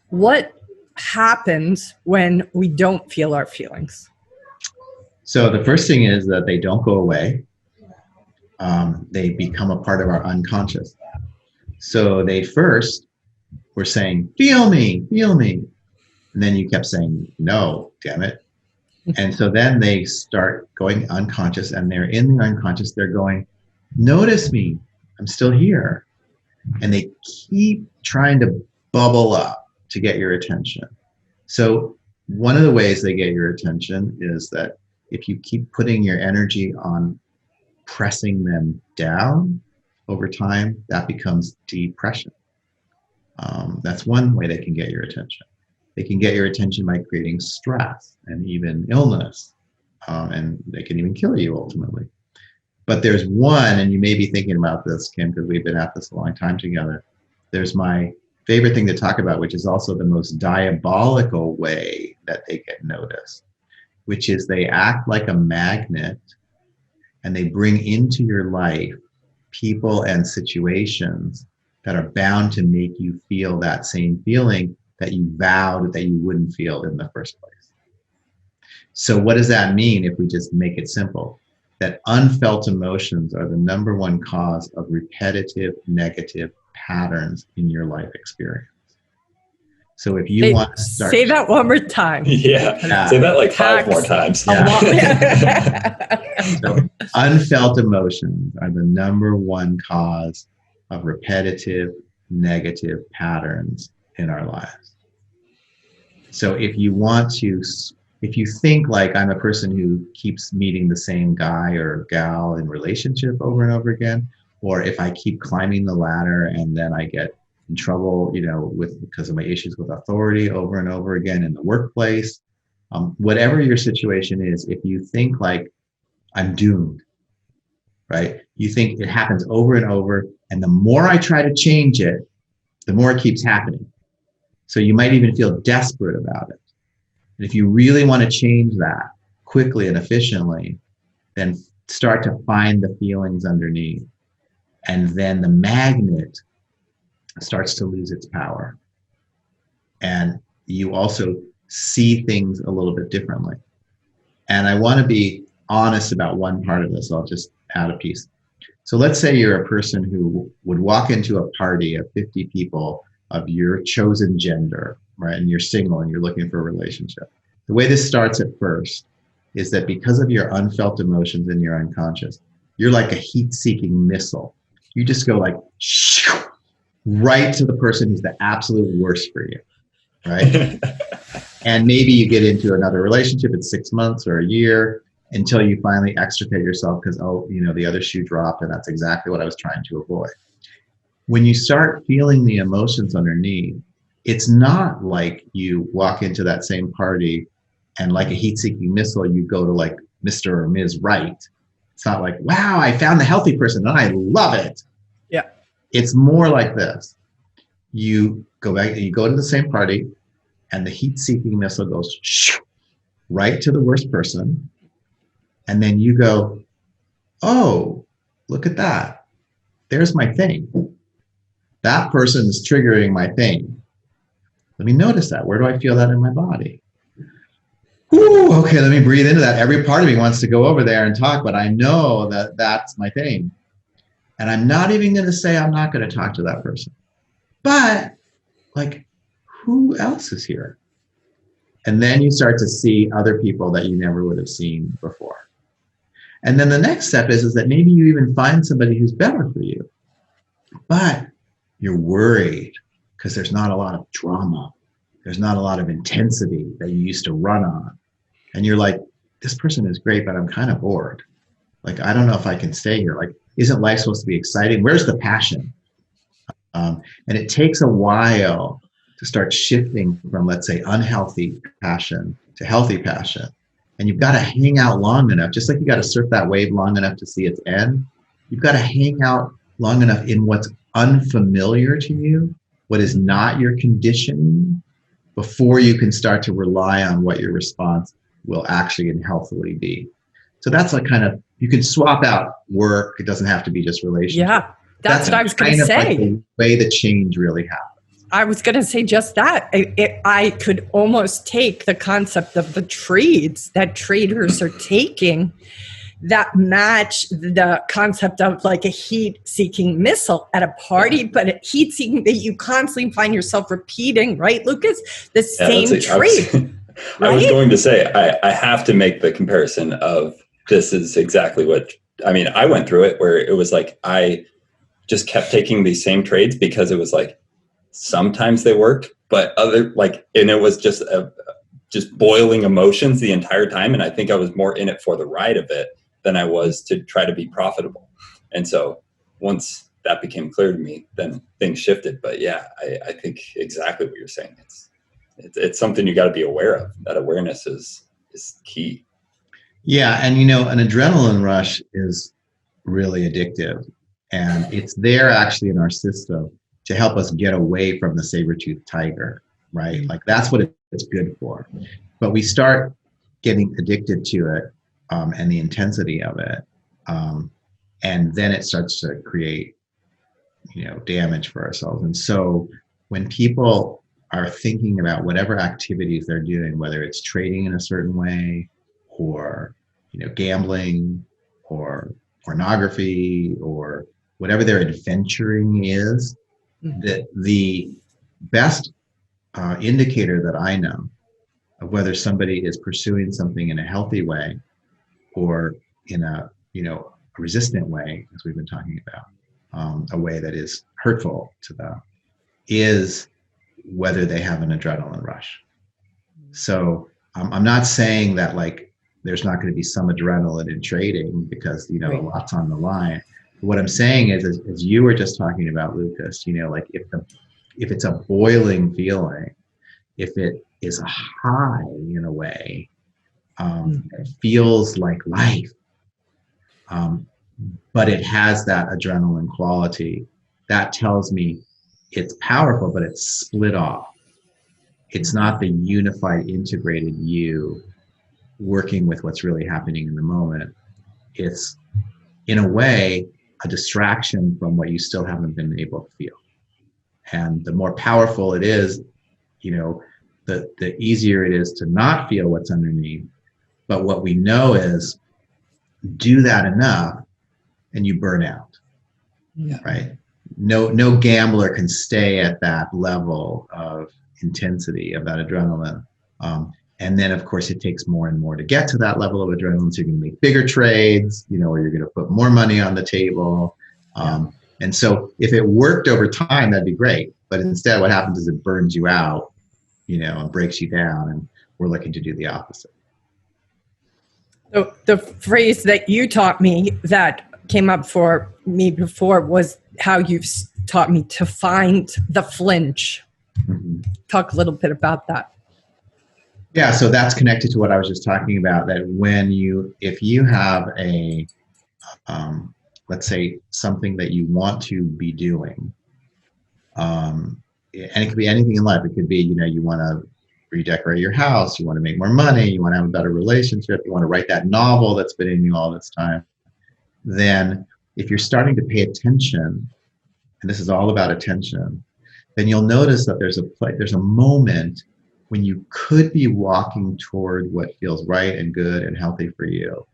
What happens when we don't feel our feelings? So the first thing is that they don't go away. They become a part of our unconscious. So they first were saying, feel me, feel me. And then you kept saying, no, damn it. And so then they start going unconscious, and they're in the unconscious. They're going, notice me, I'm still here. And they keep trying to bubble up to get your attention. So one of the ways they get your attention is that if you keep putting your energy on pressing them down over time, that becomes depression. That's one way they can get your attention. They can get your attention by creating stress and even illness, and they can even kill you ultimately. But there's one, and you may be thinking about this, Kim, because we've been at this a long time together. There's my favorite thing to talk about, which is also the most diabolical way that they get noticed, which is they act like a magnet, and they bring into your life people and situations that are bound to make you feel that same feeling that you vowed that you wouldn't feel in the first place. So what does that mean if we just make it simple? That unfelt emotions are the number one cause of repetitive negative patterns in your life experience. So if you want to start... Say that one more time. Yeah. Say that like 5 more times. Yeah. So unfelt emotions are the number one cause of repetitive negative patterns in our lives. So if you think like I'm a person who keeps meeting the same guy or gal in relationship over and over again, or if I keep climbing the ladder and then I get in trouble, because of my issues with authority over and over again in the workplace, whatever your situation is, if you think like I'm doomed, right? You think it happens over and over, and the more I try to change it, the more it keeps happening. So you might even feel desperate about it. And if you really want to change that quickly and efficiently, then start to find the feelings underneath. And then the magnet starts to lose its power. And you also see things a little bit differently. And I want to be honest about one part of this. I'll just add a piece. So let's say you're a person who would walk into a party of 50 people of your chosen gender, right? And you're single and you're looking for a relationship. The way this starts at first is that because of your unfelt emotions in your unconscious, you're like a heat-seeking missile. You just go like right to the person who's the absolute worst for you, right? And maybe you get into another relationship, it's 6 months or a year, until you finally extricate yourself because, the other shoe dropped, and that's exactly what I was trying to avoid. When you start feeling the emotions underneath, it's not like you walk into that same party and like a heat-seeking missile, you go to like Mr. or Ms. Right. It's not like, wow, I found the healthy person and I love it. Yeah. It's more like this. You go back, you go to the same party, and the heat-seeking missile goes right to the worst person. And then you go, oh, look at that. There's my thing. That person is triggering my thing. Let me notice that. Where do I feel that in my body? Ooh, okay, let me breathe into that. Every part of me wants to go over there and talk, but I know that that's my thing. And I'm not even going to say I'm not going to talk to that person. But, like, who else is here? And then you start to see other people that you never would have seen before. And then the next step is that maybe you even find somebody who's better for you. But you're worried because there's not a lot of drama. There's not a lot of intensity that you used to run on. And you're like, this person is great, but I'm kind of bored. Like, I don't know if I can stay here. Like, isn't life supposed to be exciting? Where's the passion? And it takes a while to start shifting from, let's say, unhealthy passion to healthy passion. And you've got to hang out long enough, just like you got to surf that wave long enough to see its end. You've got to hang out long enough in what's unfamiliar to you, what is not your conditioning, before you can start to rely on what your response will actually and healthily be. So that's like kind of, you can swap out work. It doesn't have to be just relationship. Yeah, that's what I was going to say. Like the way the change really happens. I was going to say just that. I could almost take the concept of the trades that traders are taking that match the concept of like a heat-seeking missile at a party, but a heat-seeking that you constantly find yourself repeating, right, Lucas? The same trait. I was going to say, I have to make the comparison of this is exactly what, I mean, I went through it where it was like, I just kept taking these same trades because it was like, sometimes they worked, but other like, and it was just boiling emotions the entire time. And I think I was more in it for the ride of it than I was to try to be profitable. And so once that became clear to me, then things shifted. But yeah, I think exactly what you're saying. It's something you got to be aware of. That awareness is key. Yeah. And you know, an adrenaline rush is really addictive, and it's there actually in our system to help us get away from the saber-toothed tiger, right? Like that's what it's good for. But we start getting addicted to it and the intensity of it. And then it starts to create, you know, damage for ourselves. And so when people are thinking about whatever activities they're doing, whether it's trading in a certain way or, you know, gambling or pornography or whatever their adventuring is, that the best indicator that I know of whether somebody is pursuing something in a healthy way or in a, you know, a resistant way, as we've been talking about, a way that is hurtful to them, is whether they have an adrenaline rush. So I'm not saying that like there's not going to be some adrenaline in trading because, you know, a lot's on the line. What I'm saying is, as you were just talking about, Lucas, you know, like if it's a boiling feeling, if it is a high in a way, it feels like life, but it has that adrenaline quality, that tells me it's powerful, but it's split off. It's not the unified, integrated you working with what's really happening in the moment. It's, in a way, a distraction from what you still haven't been able to feel. And the more powerful it is, you know, the easier it is to not feel what's underneath. But what we know is, do that enough and you burn out, right? No gambler can stay at that level of intensity of that adrenaline. And then, of course, it takes more and more to get to that level of adrenaline. So you're going to make bigger trades, you know, or you're going to put more money on the table. And so if it worked over time, that'd be great. But instead, what happens is it burns you out, you know, and breaks you down. And we're looking to do the opposite. So the phrase that you taught me that came up for me before was how you've taught me to find the flinch. Talk a little bit about that. Yeah, so that's connected to what I was just talking about, that if you have a, let's say, something that you want to be doing, and it could be anything in life. It could be, you know, you want to redecorate your house, you want to make more money, you want to have a better relationship, you want to write that novel that's been in you all this time. Then if you're starting to pay attention, and this is all about attention, then you'll notice that there's a moment when you could be walking toward what feels right and good and healthy for you,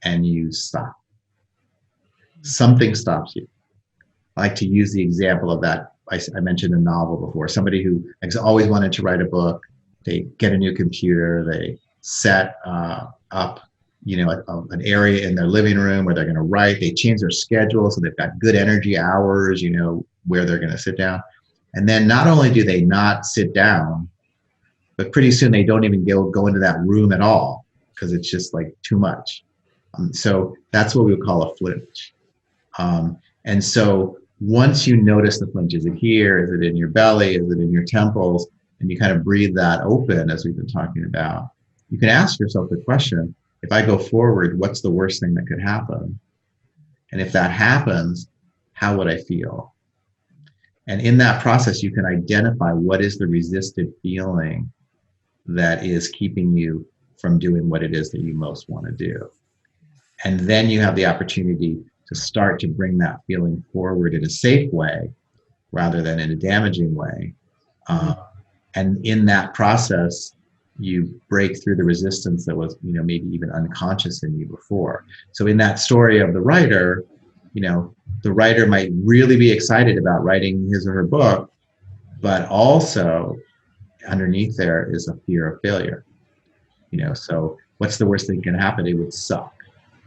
and you stop. Something stops you. I like to use the example of that. I mentioned a novel before. Somebody who has always wanted to write a book, they get a new computer, they set up, you know, an area in their living room where they're going to write. They change their schedule so they've got good energy hours, you know, where they're going to sit down. And then not only do they not sit down, but pretty soon they don't even go into that room at all because it's just like too much. So that's what we would call a flinch. And so once you notice the flinch, is it here? Is it in your belly? Is it in your temples? And you kind of breathe that open, as we've been talking about. You can ask yourself the question, if I go forward, what's the worst thing that could happen? And if that happens, how would I feel? And in that process, you can identify what is the resisted feeling that is keeping you from doing what it is that you most want to do. And then you have the opportunity to start to bring that feeling forward in a safe way rather than in a damaging way. And in that process, you break through the resistance that was, maybe even unconscious in you before. So in that story of the writer, the writer might really be excited about writing his or her book, but also underneath there is a fear of failure. So what's the worst thing that can happen? It would suck.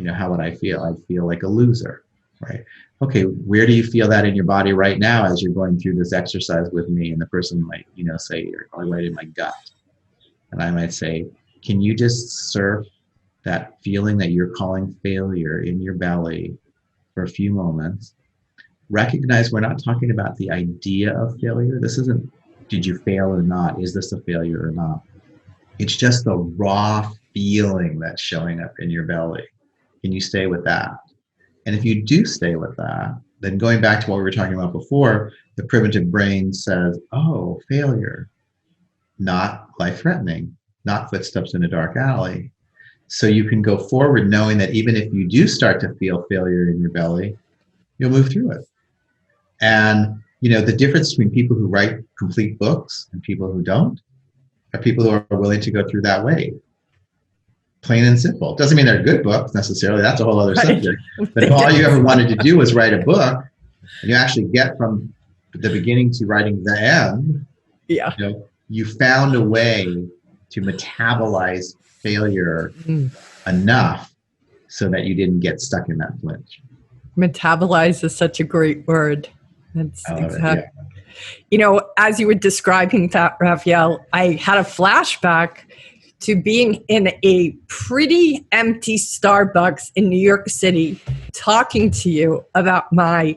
How would I feel? I'd feel like a loser, right? Okay, where do you feel that in your body right now as you're going through this exercise with me? And the person might, say, or right in my gut. And I might say, can you just surf that feeling that you're calling failure in your belly for a few moments? Recognize we're not talking about the idea of failure. This isn't, did you fail or not? Is this a failure or not? It's just the raw feeling that's showing up in your belly. Can you stay with that? And if you do stay with that, then going back to what we were talking about before, the primitive brain says, oh, failure, not life-threatening, not footsteps in a dark alley. So you can go forward knowing that even if you do start to feel failure in your belly, you'll move through it. And, the difference between people who write complete books and people who don't are people who are willing to go through that wave. Plain and simple. Doesn't mean they're good books necessarily. That's a whole other subject. But if all you ever wanted to do was write a book, and you actually get from the beginning to writing the end, you found a way to metabolize failure enough so that you didn't get stuck in that flinch. Metabolize is such a great word. That's exactly. Yeah. As you were describing that, Raphael, I had a flashback to being in a pretty empty Starbucks in New York City, talking to you about my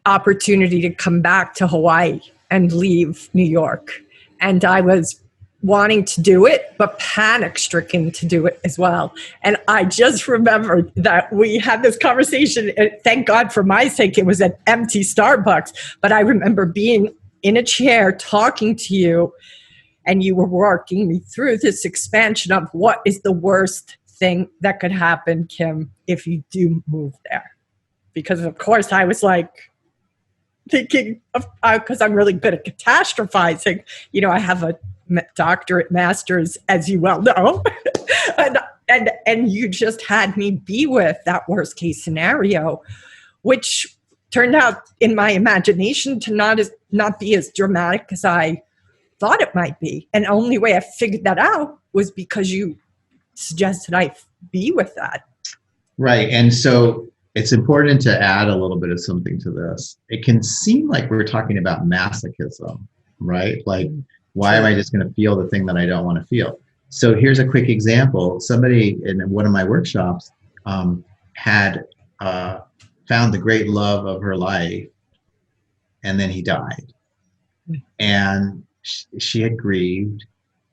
opportunity to come back to Hawaii and leave New York. And I was wanting to do it, but panic-stricken to do it as well. And I just remembered that we had this conversation. Thank God for my sake, it was an empty Starbucks. But I remember being in a chair talking to you, and you were walking me through this expansion of what is the worst thing that could happen, Kim, if you do move there. Because, of course, I was like thinking, because I'm really good at catastrophizing. I have a doctorate, master's, as you well know. and you just had me be with that worst case scenario, which turned out in my imagination to not be as dramatic as I thought it might be. And the only way I figured that out was because you suggested I be with that. Right. And so it's important to add a little bit of something to this. It can seem like we're talking about masochism, right? Like, why am I just going to feel the thing that I don't want to feel? So here's a quick example. Somebody in one of my workshops had found the great love of her life, and then he died. And she had grieved,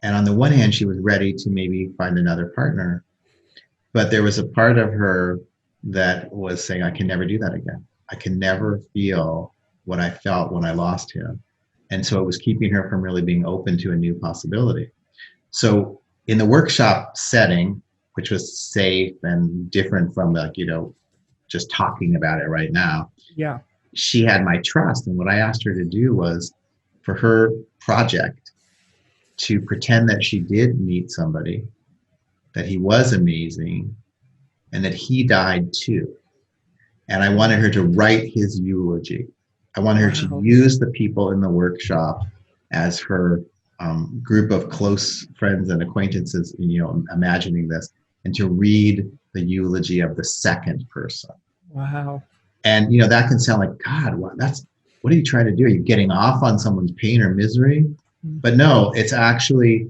and on the one hand she was ready to maybe find another partner, but there was a part of her that was saying, I can never do that again. I can never feel what I felt when I lost him. And so it was keeping her from really being open to a new possibility. So in the workshop setting, which was safe and different from just talking about it right now, she had my trust. And what I asked her to do was, for her project, to pretend that she did meet somebody, that he was amazing, and that he died too. And I wanted her to write his eulogy. I wanted her to use the people in the workshop as her group of close friends and acquaintances, imagining this, and to read the eulogy of the second person. Wow. And, that can sound like, God, what are you trying to do? Are you getting off on someone's pain or misery? But no, it's actually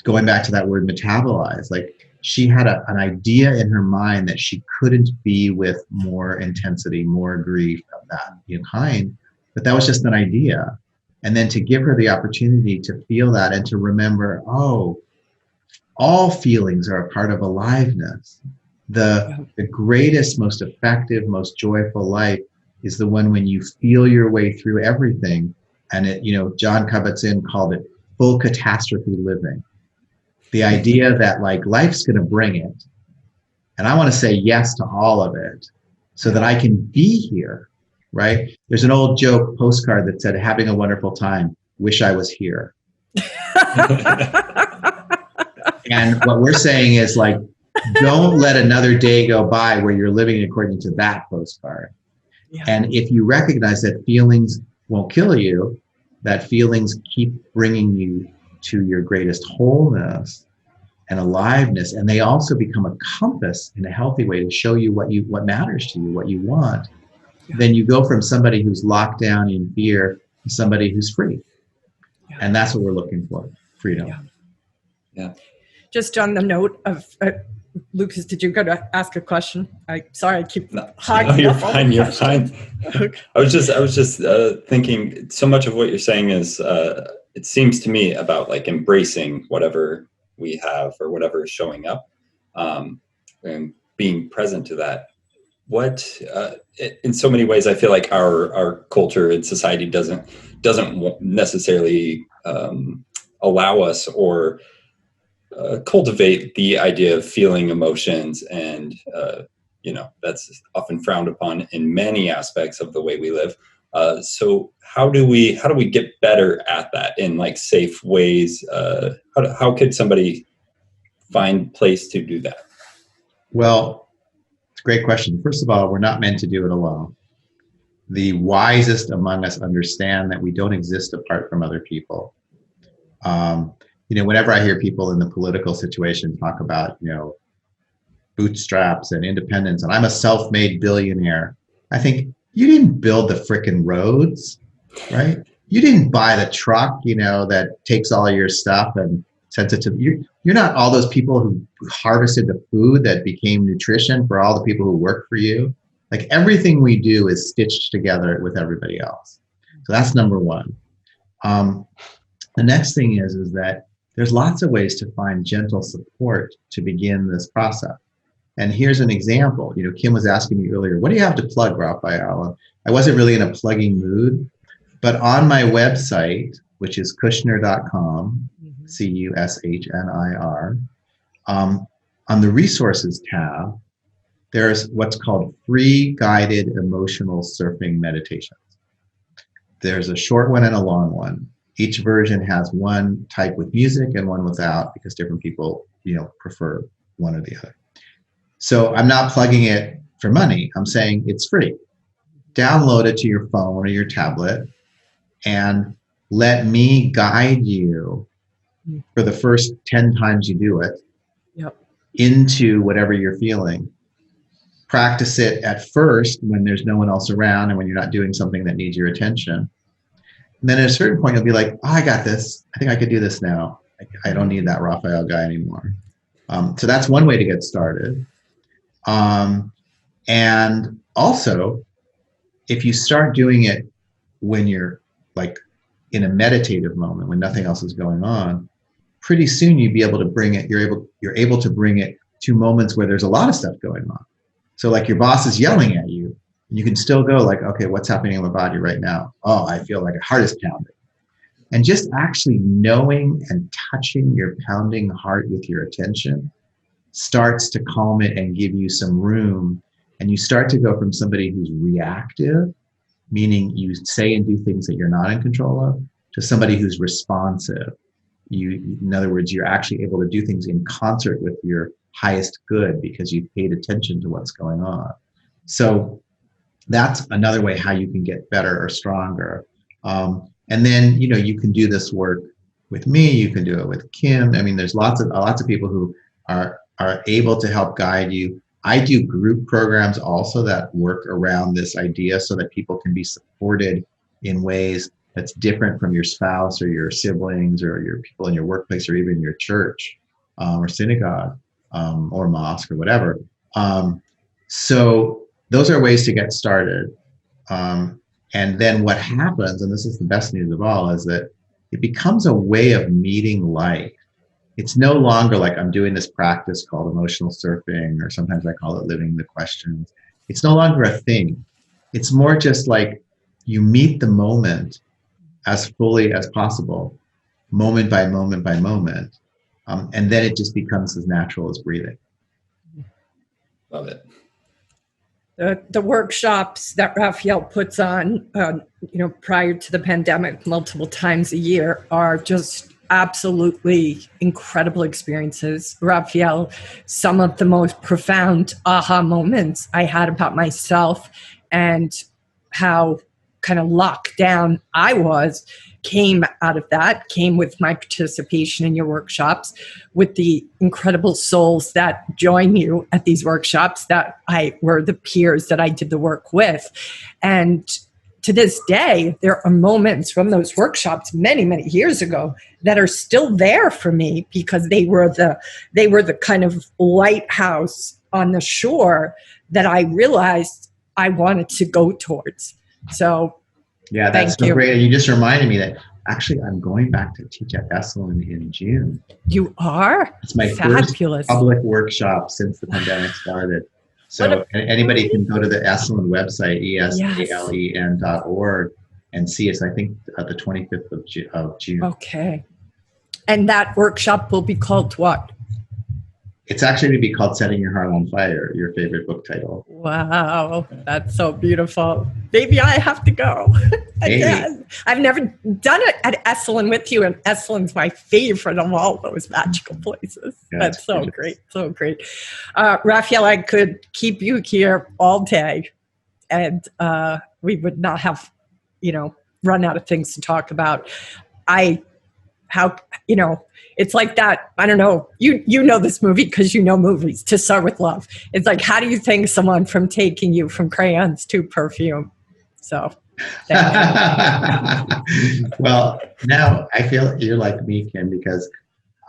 going back to that word metabolize. Like, she had an idea in her mind that she couldn't be with more intensity, more grief of that kind, but that was just an idea. And then to give her the opportunity to feel that and to remember, all feelings are a part of aliveness. The greatest, most effective, most joyful life is the one when you feel your way through everything. And John Kabat-Zinn called it full catastrophe living. The idea that life's going to bring it, And I want to say yes to all of it so that I can be here, right? There's an old joke postcard that said, having a wonderful time, wish I was here. And what we're saying is like, don't let another day go by where you're living according to that postcard. Yeah. And if you recognize that feelings won't kill you, that feelings keep bringing you to your greatest wholeness and aliveness, and they also become a compass in a healthy way to show you what matters to you, what you want, then you go from somebody who's locked down in fear to somebody who's free. Yeah. And that's what we're looking for, freedom. Yeah. Just on the note of Lucas, did you go to ask a question? Sorry, I keep hogging you're up all fine. the You're questions. fine. Okay. I was just thinking. So much of what you're saying is, it seems to me about like embracing whatever we have or whatever is showing up, and being present to that. What in so many ways, I feel like our culture and society doesn't necessarily allow us or cultivate the idea of feeling emotions, and that's often frowned upon in many aspects of the way we live. So how do we get better at that in like safe ways? How could somebody find place to do that? Well, it's a great question. First of all, we're not meant to do it alone. The wisest among us understand that we don't exist apart from other people. Whenever I hear people in the political situation talk about, bootstraps and independence, and I'm a self-made billionaire, I think, you didn't build the frickin' roads, right? You didn't buy the truck, that takes all your stuff and sends it to you. You're not all those people who harvested the food that became nutrition for all the people who work for you. Like everything we do is stitched together with everybody else. So that's number one. The next thing is that there's lots of ways to find gentle support to begin this process. And here's an example. Kim was asking me earlier, what do you have to plug, Raphael? I wasn't really in a plugging mood, but on my website, which is Cushnir.com, Cushnir, on the resources tab, there's what's called free guided emotional surfing meditations. There's a short one and a long one. Each version has one type with music and one without, because different people, prefer one or the other. So I'm not plugging it for money. I'm saying it's free. Download it to your phone or your tablet and let me guide you for the first 10 times you do it into whatever you're feeling. Practice it at first when there's no one else around and when you're not doing something that needs your attention. And then at a certain point, you'll be like, oh, I got this. I think I could do this now. I don't need that Raphael guy anymore. So that's one way to get started. And also, if you start doing it when you're like in a meditative moment, when nothing else is going on, pretty soon you'll be able to bring it, you're able to bring it to moments where there's a lot of stuff going on. So like your boss is yelling at you, you can still go like, okay, what's happening in my body right now? Oh, I feel like a heart is pounding. And just actually knowing and touching your pounding heart with your attention starts to calm it and give you some room. And you start to go from somebody who's reactive, meaning you say and do things that you're not in control of, to somebody who's responsive. In other words, you're actually able to do things in concert with your highest good because you've paid attention to what's going on. So that's another way how you can get better or stronger. And then, you can do this work with me, you can do it with Kim. I mean, there's lots of people who are able to help guide you. I do group programs also that work around this idea so that people can be supported in ways that's different from your spouse or your siblings or your people in your workplace or even your church or synagogue or mosque or whatever. So those are ways to get started. And then what happens, and this is the best news of all, is that it becomes a way of meeting life. It's no longer like I'm doing this practice called emotional surfing, or sometimes I call it living the questions. It's no longer a thing. It's more just like you meet the moment as fully as possible, moment by moment by moment. And then it just becomes as natural as breathing. Love it. The workshops that Raphael puts on, prior to the pandemic, multiple times a year, are just absolutely incredible experiences. Raphael, some of the most profound aha moments I had about myself and how kind of locked down I was came out of that, came with my participation in your workshops, with the incredible souls that join you at these workshops that were the peers that I did the work with. And to this day, there are moments from those workshops many, many years ago that are still there for me because they were the kind of lighthouse on the shore that I realized I wanted to go towards. So yeah, that's so great. And you just reminded me that actually I'm going back to teach at Esalen in June. You are? It's my first public workshop since the pandemic started. So anybody can go to the Esalen website, esalen.org, and see us, I think, the 25th of June. Okay. And that workshop will be called what? It's actually going to be called Setting Your Heart on Fire, your favorite book title. Wow, that's so beautiful. Maybe I have to go. Again. I've never done it at Esalen with you, and Esalen's my favorite of all those magical places. Yeah, that's so great, so great. Raphael, I could keep you here all day, and we would not have, run out of things to talk about. It's like that. I don't know. You know this movie because you know movies. To Start With Love. It's like, how do you thank someone from taking you from crayons to perfume? So, well, now I feel you're like me, Kim, because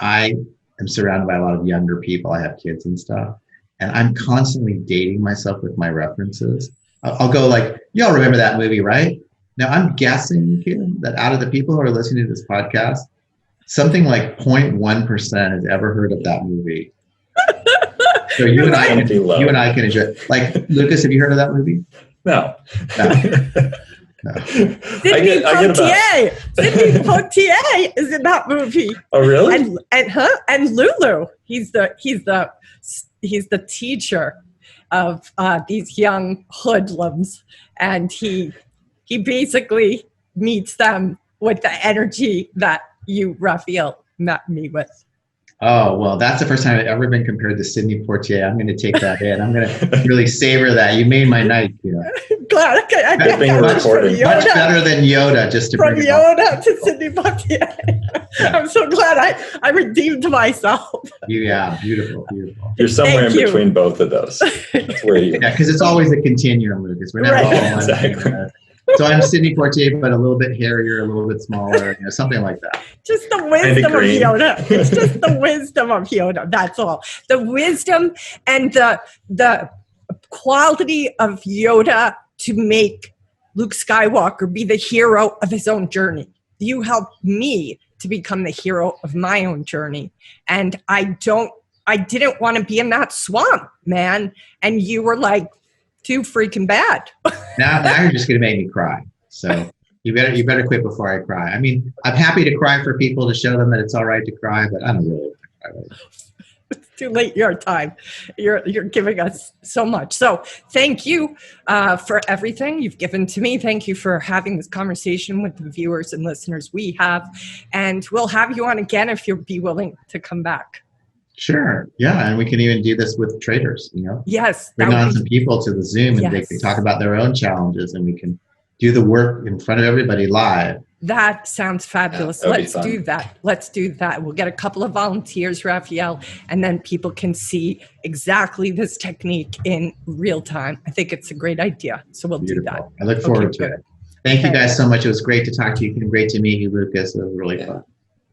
I am surrounded by a lot of younger people. I have kids and stuff, and I'm constantly dating myself with my references. I'll go like, y'all remember that movie, right? Now I'm guessing, Kim, that out of the people who are listening to this podcast, something like 0.1% has ever heard of that movie. So you and I can enjoy it. Like, Lucas, have you heard of that movie? No. Sidney Poitier is in that movie. Oh, really? And Lulu, he's the teacher of these young hoodlums, and he basically meets them with the energy that you, Raphael, met me with. Oh, well, that's the first time I've ever been compared to Sidney Poitier. I'm going to take that in. I'm going to really savor that. You made my night. Glad I get that much better than Yoda, just to from Yoda to Sidney Poitier. Yeah. I'm so glad I redeemed myself. Yeah, beautiful. You're somewhere in between both of those. That's where you. Yeah, because it's always a continuum, Lucas. We're never all one. Exactly. So I'm Sidney Poitier, but a little bit hairier, a little bit smaller, something like that. Just the wisdom of Yoda. It's just the wisdom of Yoda. That's all. The wisdom and the quality of Yoda to make Luke Skywalker be the hero of his own journey. You helped me to become the hero of my own journey. And I didn't want to be in that swamp, man. And you were like, too freaking bad. now you're just going to make me cry. So you better quit before I cry. I mean, I'm happy to cry for people to show them that it's all right to cry, but I don't really want to cry right now. It's too late your time. You're giving us so much. So thank you for everything you've given to me. Thank you for having this conversation with the viewers and listeners we have. And we'll have you on again if you'll be willing to come back. Sure. Yeah. And we can even do this with traders, Yes. Bring on some people to the Zoom and they can talk about their own challenges and we can do the work in front of everybody live. That sounds fabulous. Let's do that. We'll get a couple of volunteers, Raphael, and then people can see exactly this technique in real time. I think it's a great idea. So we'll do that. I look forward to it. Thank you guys so much. It was great to talk to you. Great to meet you, Lucas. It was really fun.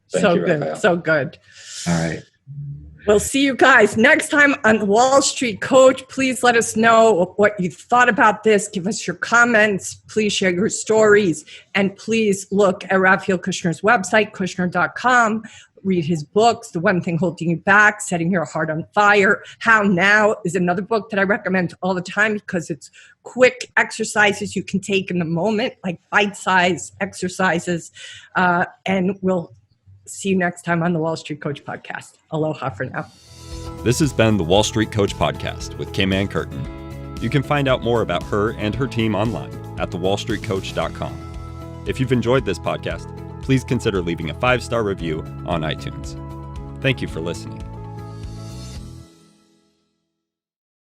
So good. So good. All right. We'll see you guys next time on the Wall Street Coach. Please let us know what you thought about this. Give us your comments. Please share your stories. And please look at Raphael Cushnir's website, Cushnir.com. Read his books, The One Thing Holding You Back, Setting Your Heart on Fire. How Now is another book that I recommend all the time because it's quick exercises you can take in the moment, like bite-sized exercises. And we'll see you next time on the Wall Street Coach podcast. Aloha for now. This has been the Wall Street Coach Podcast with Ann Curtin. You can find out more about her and her team online at thewallstreetcoach.com. If you've enjoyed this podcast, please consider leaving a 5-star review on iTunes. Thank you for listening.